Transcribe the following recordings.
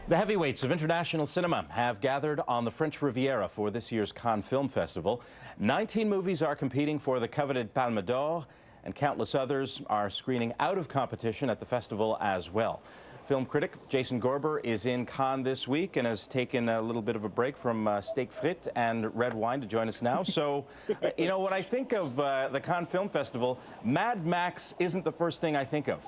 The heavyweights of international cinema have gathered on the French Riviera for this year's Cannes Film Festival. 19 movies are competing for the coveted Palme d'Or, and countless others are screening out of competition at the festival as well. Film critic Jason Gorber is in Cannes this week and has taken a little bit of a break from steak frites and red wine to join us now. So, you know, when I think of the Cannes Film Festival, Mad Max isn't the first thing I think of.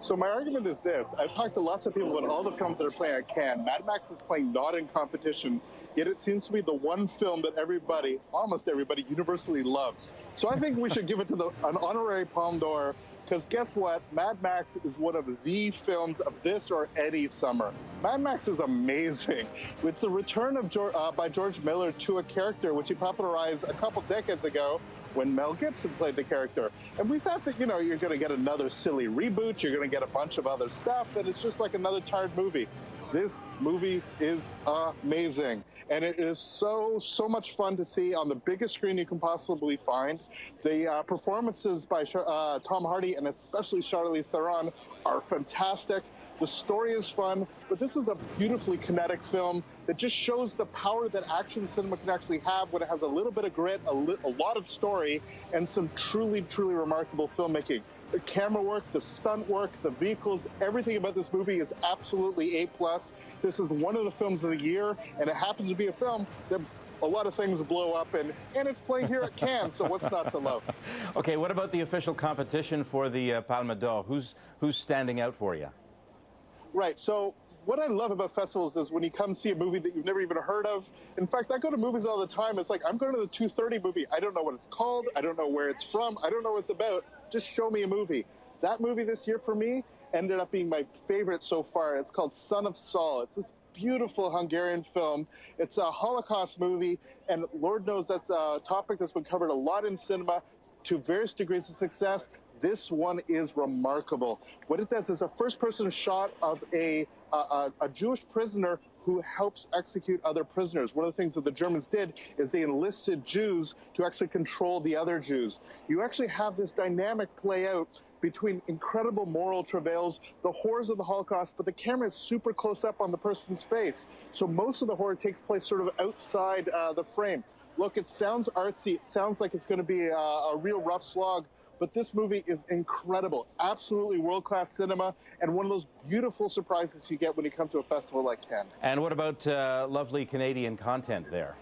So my argument is this. I've talked to lots of people about all the films that are playing at Cannes. Mad Max is playing not in competition, yet it seems to be the one film that everybody, almost everybody, universally loves. So I think we should give it to an honorary Palme d'Or, because guess what? Mad Max is one of the films of this or any summer. Mad Max is amazing. It's the return of by George Miller to a character which he popularized a couple decades ago, when Mel Gibson played the character. And we thought that, you know, you're going to get another silly reboot, you're going to get a bunch of other stuff, and it's just like another tired movie. This movie is amazing. And it is so much fun to see on the biggest screen you can possibly find. The performances by Tom Hardy and especially Charlize Theron are fantastic. The story is fun, but this is a beautifully kinetic film that just shows the power that action cinema can actually have when it has a little bit of grit, a lot of story, and some truly remarkable filmmaking. The camera work, the stunt work, the vehicles, everything about this movie is absolutely A+. This is one of the films of the year, and it happens to be a film that a lot of things blow up, and it's playing here at Cannes, so what's not to love? Okay, what about the official competition for the Palme d'Or? Who's standing out for you? Right, so what I love about festivals is when you come see a movie that you've never even heard of. In fact, I go to movies all the time. It's like, I'm going to the 2:30 movie. I don't know what it's called. I don't know where it's from. I don't know what it's about. Just show me a movie. That movie this year for me ended up being my favorite so far. It's called Son of Saul. It's this beautiful Hungarian film. It's a Holocaust movie, and Lord knows that's a topic that's been covered a lot in cinema to various degrees of success. This one is remarkable. What it does is a first-person shot of a Jewish prisoner who helps execute other prisoners. One of the things that the Germans did is they enlisted Jews to actually control the other Jews. You actually have this dynamic play out between incredible moral travails, the horrors of the Holocaust, but the camera is super close up on the person's face. So most of the horror takes place sort of outside the frame. Look, it sounds artsy. It sounds like it's going to be a real rough slog. But this movie is incredible, absolutely world-class cinema, and one of those beautiful surprises you get when you come to a festival like Cannes. And what about lovely Canadian content there?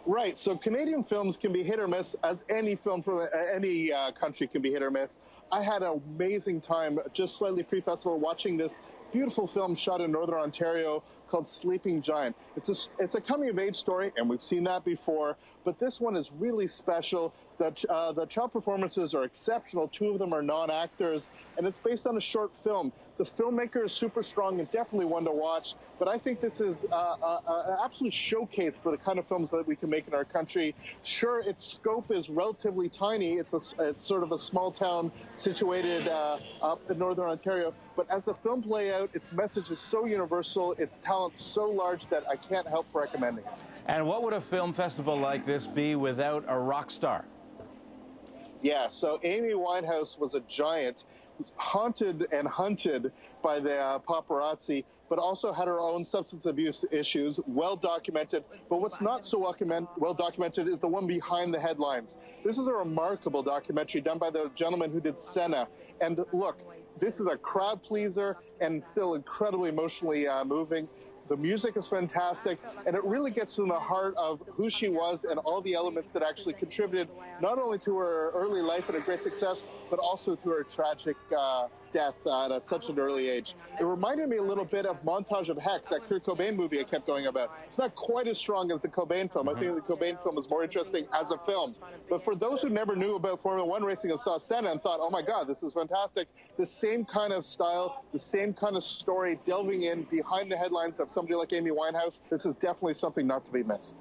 Right, so Canadian films can be hit or miss, as any film from any country can be hit or miss. I had an amazing time just slightly pre-festival watching this beautiful film shot in Northern Ontario called Sleeping Giant. It's a coming-of-age story, and we've seen that before, but this one is really special. The child performances are exceptional. Two of them are non-actors, and it's based on a short film. The filmmaker is super strong and definitely one to watch, but I think this is an absolute showcase for the kind of films that we can make in our country. Sure, its scope is relatively tiny. It's sort of a small town situated up in Northern Ontario, but as the film play out, its message is so universal, its talent so large that I can't help recommending it. And what would a film festival like this be without a rock star? Yeah, so Amy Winehouse was a giant, haunted and hunted by the paparazzi, but also had her own substance abuse issues, well documented. But what's not so well documented is the one behind the headlines. This is a remarkable documentary done by the gentleman who did Senna. And look, this is a crowd pleaser and still incredibly emotionally moving. The music is fantastic, and it really gets in the heart of who she was and all the elements that actually contributed not only to her early life and a great success, but also to her tragic death at such an early age. It reminded me a little bit of Montage of Heck, that Kurt Cobain movie I kept going about. It's not quite as strong as the Cobain film. I think the Cobain film is more interesting as a film. But for those who never knew about Formula One racing and saw Senna and thought, oh my God, this is fantastic, the same kind of style, the same kind of story, delving in behind the headlines of somebody like Amy Winehouse, this is definitely something not to be missed.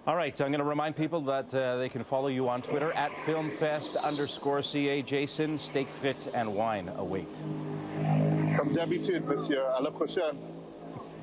All right, so I'm going to remind people that they can follow you on Twitter at Filmfest_CA. Jason, steak, frites, and wine await. Comme d'habitude, monsieur. À la prochaine.